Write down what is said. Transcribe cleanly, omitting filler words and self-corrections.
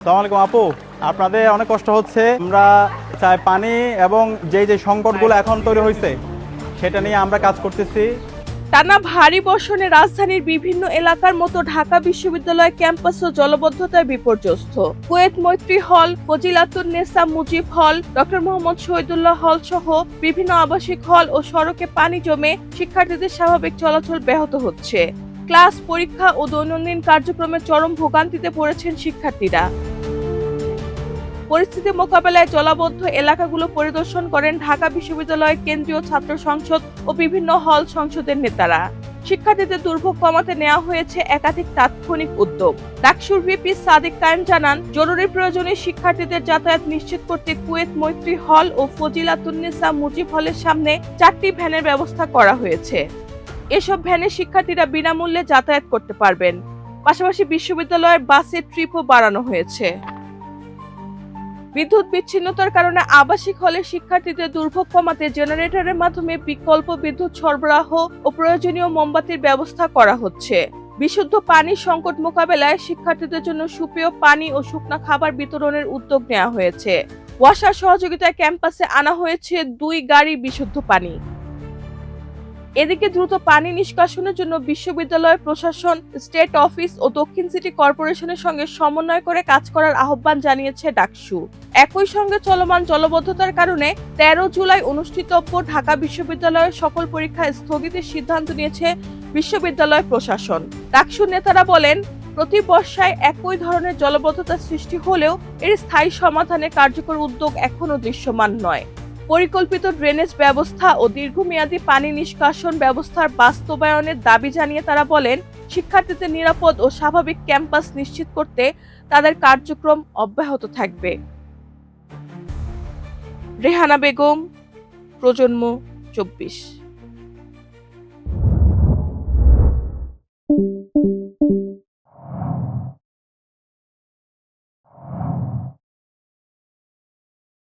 আসসালামু আলাইকুম আপু, আপনাদের অনেক কষ্ট হচ্ছে। আমরা চাই পানি এবং যে সংকটগুলো এখন তৈরি হয়েছে সেটা নিয়ে আমরা কাজ করতেছি। টানা ভারী বর্ষণে রাজধানীর বিভিন্ন এলাকার মতো ঢাকা বিশ্ববিদ্যালয় ক্যাম্পাসও জলবদ্ধতায় বিপর্যস্ত। কুয়েত মৈত্রী হল, ফজিলাতুন্নেসা মুজিব হল, ডক্টর মোহাম্মদ শহীদুল্লাহ হল সহ বিভিন্ন আবাসিক হল ও সড়কে পানি জমে শিক্ষার্থীদের স্বাভাবিক চলাচল ব্যাহত হচ্ছে। ক্লাস, পরীক্ষা ও দৈনন্দিন কার্যক্রমে চরম ভোগান্তিতে পড়েছেন শিক্ষার্থীরা। পরিস্থিতি মোকাবেলায় জলাবদ্ধ এলাকাগুলো পরিদর্শন করেন ঢাকা বিশ্ববিদ্যালয়ের কেন্দ্রীয় ছাত্র সংসদ ও বিভিন্ন হল সংসদের নেতারা। শিক্ষার্থীদের দুর্ভোগ কমাতে নেওয়া হয়েছে একাধিক তাৎক্ষণিক উদ্যোগ। ডাকসুর ভিপি সাদিক কায়েম জানান, জরুরি প্রয়োজনে শিক্ষার্থীদের যাতায়াত নিশ্চিত করতে কুয়েত মৈত্রী হল ও ফজিলাতুন্নেসা মুজিব হলের সামনে 4টি ভ্যানের ব্যবস্থা করা হয়েছে। এসব ভ্যানে শিক্ষার্থীরা বিনামূল্যে যাতায়াত করতে পারবেন। পাশাপাশি বিশ্ববিদ্যালয়ের বাসের ট্রিপও বাড়ানো হয়েছে। বিদ্যুৎ বিচ্ছিন্নতার কারণে আবাসিক হলে শিক্ষার্থীদের দুর্ভোগ কমাতে জেনারেটরের মাধ্যমে বিকল্প বিদ্যুৎ সরবরাহ ও প্রয়োজনীয় মোমবাতির ব্যবস্থা করা হচ্ছে। বিশুদ্ধ পানির সংকট মোকাবেলায় শিক্ষার্থীদের জন্য সুপেয় পানি ও শুকনো খাবার বিতরণের উদ্যোগ নেওয়া হয়েছে। ওয়াসার সহযোগিতায় ক্যাম্পাসে আনা হয়েছে 2 গাড়ি বিশুদ্ধ পানি। এদিকে দ্রুত পানি নিষ্কাশনের জন্য বিশ্ববিদ্যালয় প্রশাসন, স্টেট অফিস ও দক্ষিণ সিটি কর্পোরেশনের সঙ্গে সমন্বয় করে কাজ করার আহ্বান জানিয়েছে ডাকসু। একই সঙ্গে চলমান জলবদ্ধতার কারণে 13 জুলাই অনুষ্ঠিতব্য ঢাকা বিশ্ববিদ্যালয়ের সকল পরীক্ষা স্থগিতের সিদ্ধান্ত নিয়েছে বিশ্ববিদ্যালয় প্রশাসন। ডাকসুর নেতারা বলেন, প্রতি বর্ষায় একই ধরনের জলবদ্ধতা সৃষ্টি হলেও এর স্থায়ী সমাধানে কার্যকর উদ্যোগ এখনো দৃশ্যমান নয়। পরিকল্পিত ড্রেনেজ ব্যবস্থা ও দীর্ঘমেয়াদী পানি নিষ্কাশন ব্যবস্থার বাস্তবায়নের দাবি জানিয়ে তারা বলেন, শিক্ষার্থীদের নিরাপদ ও স্বাভাবিক ক্যাম্পাস নিশ্চিত করতে তাদের কার্যক্রম অব্যাহত থাকবে। রেহানা বেগম, প্রজন্ম 24।